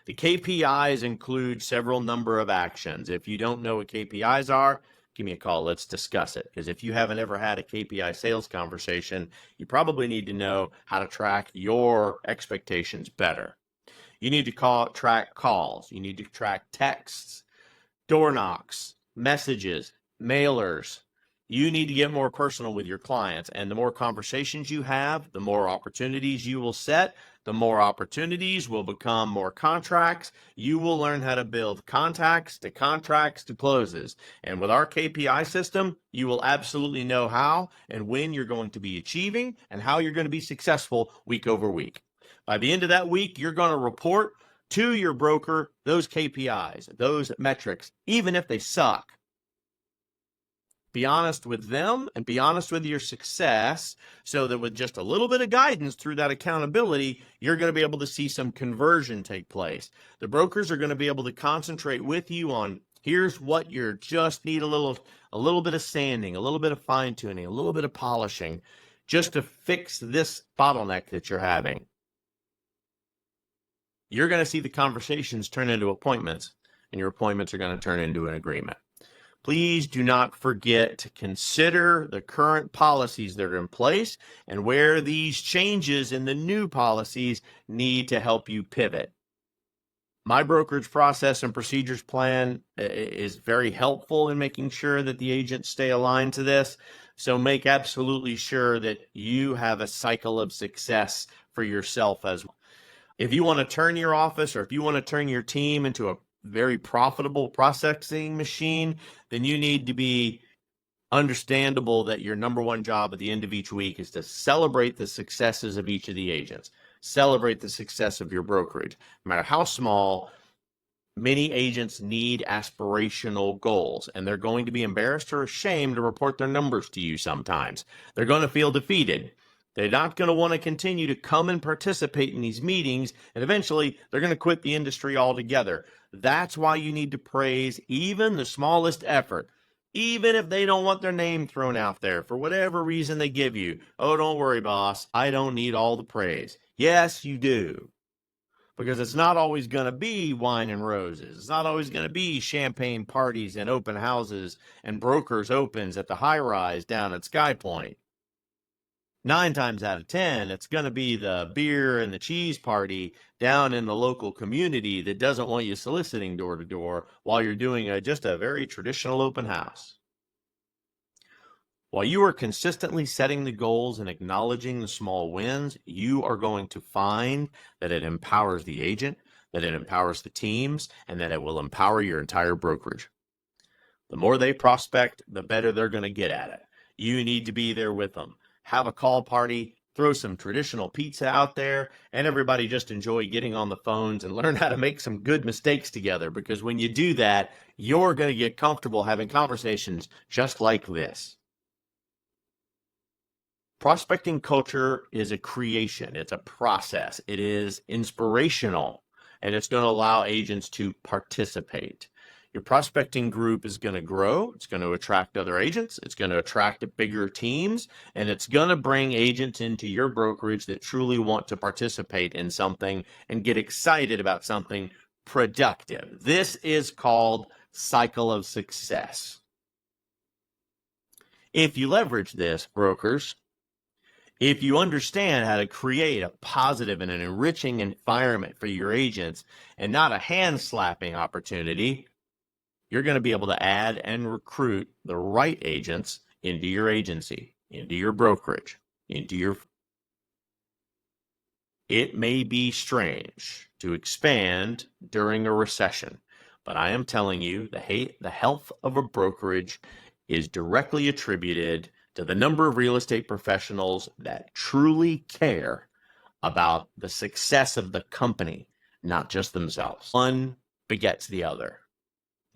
The KPIs include several number of actions. If you don't know what KPIs are, give me a call. Let's discuss it. Because if you haven't ever had a KPI sales conversation, you probably need to know how to track your expectations better. You need to track calls. You need to track texts, door knocks, messages, mailers. You need to get more personal with your clients. And the more conversations you have, the more opportunities you will set. The more opportunities will become more contracts. You will learn how to build contacts to contracts to closes. And with our KPI system, you will absolutely know how and when you're going to be achieving and how you're going to be successful week over week. By the end of that week, you're going to report to your broker those KPIs, those metrics, even if they suck. Be honest with them and be honest with your success so that with just a little bit of guidance through that accountability, you're going to be able to see some conversion take place. The brokers are going to be able to concentrate with you on here's what you just need a little bit of sanding, a little bit of fine tuning, a little bit of polishing just to fix this bottleneck that you're having. You're going to see the conversations turn into appointments, and your appointments are going to turn into an agreement. Please do not forget to consider the current policies that are in place and where these changes in the new policies need to help you pivot. My brokerage process and procedures plan is very helpful in making sure that the agents stay aligned to this. So make absolutely sure that you have a cycle of success for yourself as well. If you want to turn your office or if you want to turn your team into a very profitable processing machine, then you need to be understandable that your number one job at the end of each week is to celebrate the successes of each of the agents. Celebrate the success of your brokerage. No matter how small, many agents need aspirational goals, and they're going to be embarrassed or ashamed to report their numbers to you sometimes. They're going to feel defeated. They're not going to want to continue to come and participate in these meetings, and eventually they're going to quit the industry altogether. That's why you need to praise even the smallest effort, even if they don't want their name thrown out there for whatever reason they give you. Oh, don't worry, boss. I don't need all the praise. Yes, you do. Because it's not always going to be wine and roses. It's not always going to be champagne parties and open houses and brokers opens at the high rise down at Sky Point. 9 times out of 10, it's going to be the beer and the cheese party down in the local community that doesn't want you soliciting door to door while you're doing just a very traditional open house. While you are consistently setting the goals and acknowledging the small wins, you are going to find that it empowers the agent, that it empowers the teams, and that it will empower your entire brokerage. The more they prospect, the better they're going to get at it. You need to be there with them. Have a call party, throw some traditional pizza out there, and everybody just enjoy getting on the phones and learn how to make some good mistakes together, because when you do that, you're going to get comfortable having conversations just like this. Prospecting culture is a creation. It's a process. It is inspirational, and it's going to allow agents to participate. Your prospecting group is going to grow. It's going to attract other agents. It's going to attract bigger teams, and it's going to bring agents into your brokerage that truly want to participate in something and get excited about something productive. This is called cycle of success. If you leverage this, brokers, if you understand how to create a positive and an enriching environment for your agents and not a hand-slapping opportunity, you're going to be able to add and recruit the right agents into your agency, into your brokerage, into your... It may be strange to expand during a recession, but I am telling you the health of a brokerage is directly attributed to the number of real estate professionals that truly care about the success of the company, not just themselves. One begets the other.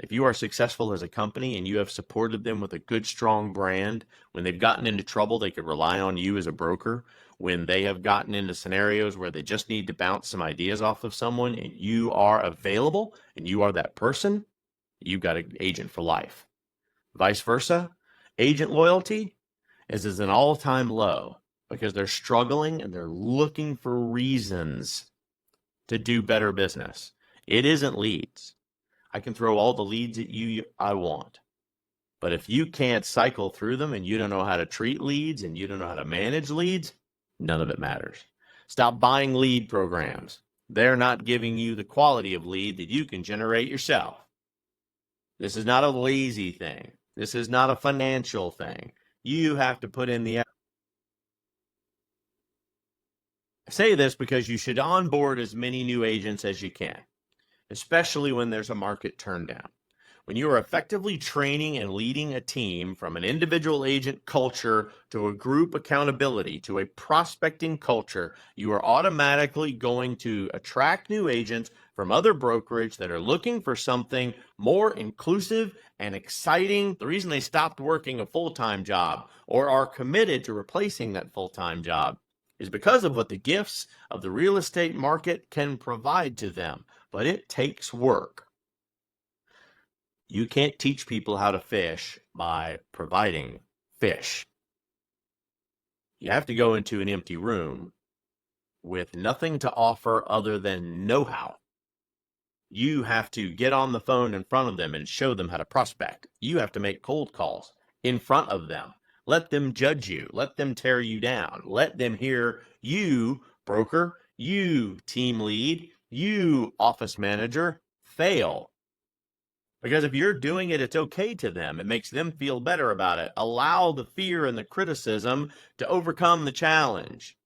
If you are successful as a company and you have supported them with a good, strong brand, when they've gotten into trouble, they could rely on you as a broker. When they have gotten into scenarios where they just need to bounce some ideas off of someone and you are available and you are that person, you've got an agent for life. Vice versa, agent loyalty is an all-time low because they're struggling and they're looking for reasons to do better business. It isn't leads. I can throw all the leads at you I want. But if you can't cycle through them and you don't know how to treat leads and you don't know how to manage leads, none of it matters. Stop buying lead programs. They're not giving you the quality of lead that you can generate yourself. This is not a lazy thing. This is not a financial thing. You have to put in the effort. I say this because you should onboard as many new agents as you can, especially when there's a market turndown. When you are effectively training and leading a team from an individual agent culture to a group accountability to a prospecting culture, you are automatically going to attract new agents from other brokerage that are looking for something more inclusive and exciting. The reason they stopped working a full-time job or are committed to replacing that full-time job is because of what the gifts of the real estate market can provide to them. But it takes work. You can't teach people how to fish by providing fish. You have to go into an empty room with nothing to offer other than know-how. You have to get on the phone in front of them and show them how to prospect. You have to make cold calls in front of them. Let them judge you. Let them tear you down. Let them hear you, broker, you, team lead, you, office manager, fail. Because if you're doing it, it's okay to them. It makes them feel better about it. Allow the fear and the criticism to overcome the challenge.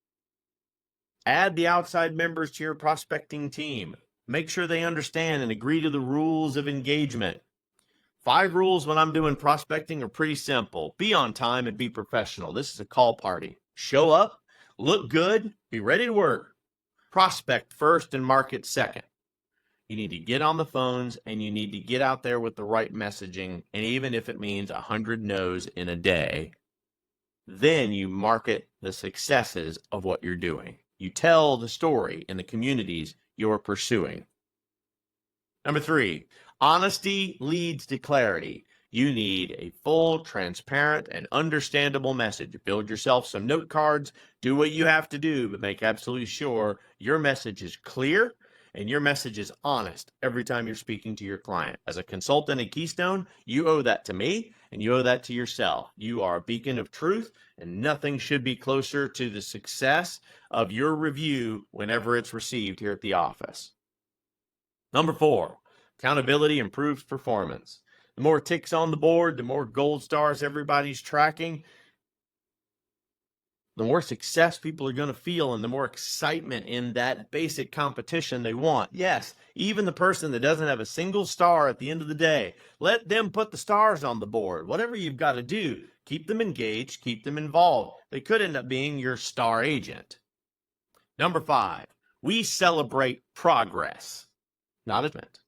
Add the outside members to your prospecting team. Make sure they understand and agree to the rules of engagement. 5 rules when I'm doing prospecting are pretty simple. Be on time and be professional. This is a call party. Show up, look good, be ready to work. Prospect first and market second. You need to get on the phones and you need to get out there with the right messaging. And even if it means 100 no's in a day, then you market the successes of what you're doing. You tell the story in the communities you're pursuing. Number 3, honesty leads to clarity. You need a full, transparent, and understandable message. Build yourself some note cards. Do what you have to do, but make absolutely sure your message is clear and your message is honest every time you're speaking to your client. As a consultant at Keystone, you owe that to me and you owe that to yourself. You are a beacon of truth, and nothing should be closer to the success of your review whenever it's received here at the office. Number 4, accountability improves performance. The more ticks on the board, the more gold stars everybody's tracking, the more success people are going to feel and the more excitement in that basic competition they want. Yes, even the person that doesn't have a single star at the end of the day, let them put the stars on the board. Whatever you've got to do, keep them engaged, keep them involved. They could end up being your star agent. Number 5, we celebrate progress, not achievement.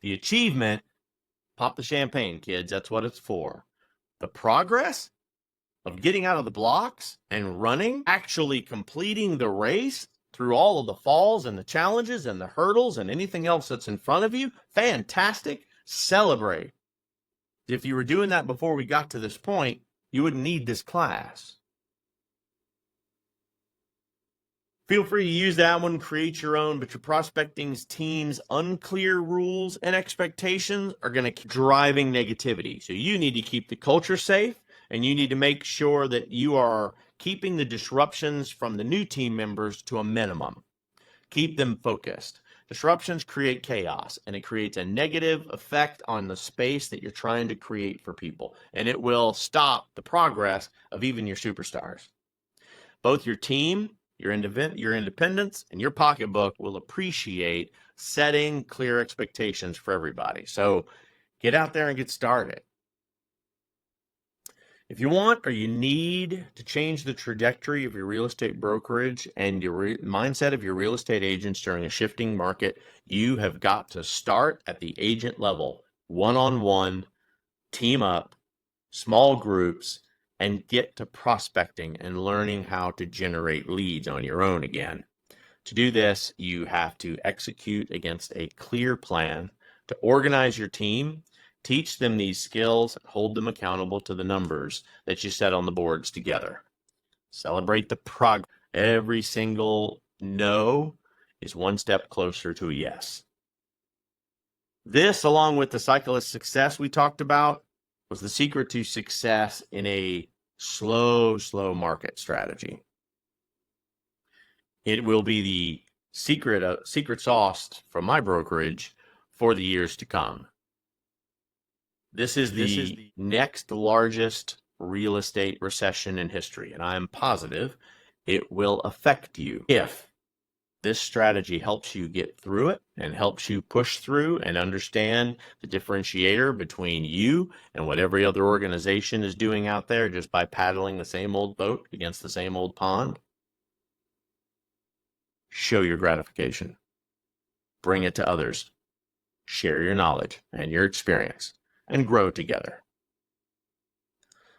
The achievement, pop the champagne, kids. That's what it's for. The progress of getting out of the blocks and running, actually completing the race through all of the falls and the challenges and the hurdles and anything else that's in front of you, fantastic. Celebrate. If you were doing that before we got to this point, you wouldn't need this class. Feel free to use that one, create your own, but your prospecting team's unclear rules and expectations are going to keep driving negativity. So you need to keep the culture safe, and you need to make sure that you are keeping the disruptions from the new team members to a minimum. Keep them focused. Disruptions create chaos, and it creates a negative effect on the space that you're trying to create for people, and it will stop the progress of even your superstars. Both your team, your independence, and your pocketbook will appreciate setting clear expectations for everybody. So get out there and get started. If you want or you need to change the trajectory of your real estate brokerage and your mindset of your real estate agents during a shifting market, you have got to start at the agent level, one-on-one, team up, small groups, and get to prospecting and learning how to generate leads on your own again. To do this, you have to execute against a clear plan to organize your team, teach them these skills, and hold them accountable to the numbers that you set on the boards together. Celebrate the progress. Every single no is one step closer to a yes. This, along with the cycle of success we talked about, was the secret to success in a slow market strategy. It will be the secret sauce from my brokerage for the years to come. This is the next largest real estate recession in history, and I am positive it will affect you if this strategy helps you get through it and helps you push through and understand the differentiator between you and what every other organization is doing out there just by paddling the same old boat against the same old pond. Show your gratification. Bring it to others. Share your knowledge and your experience and grow together.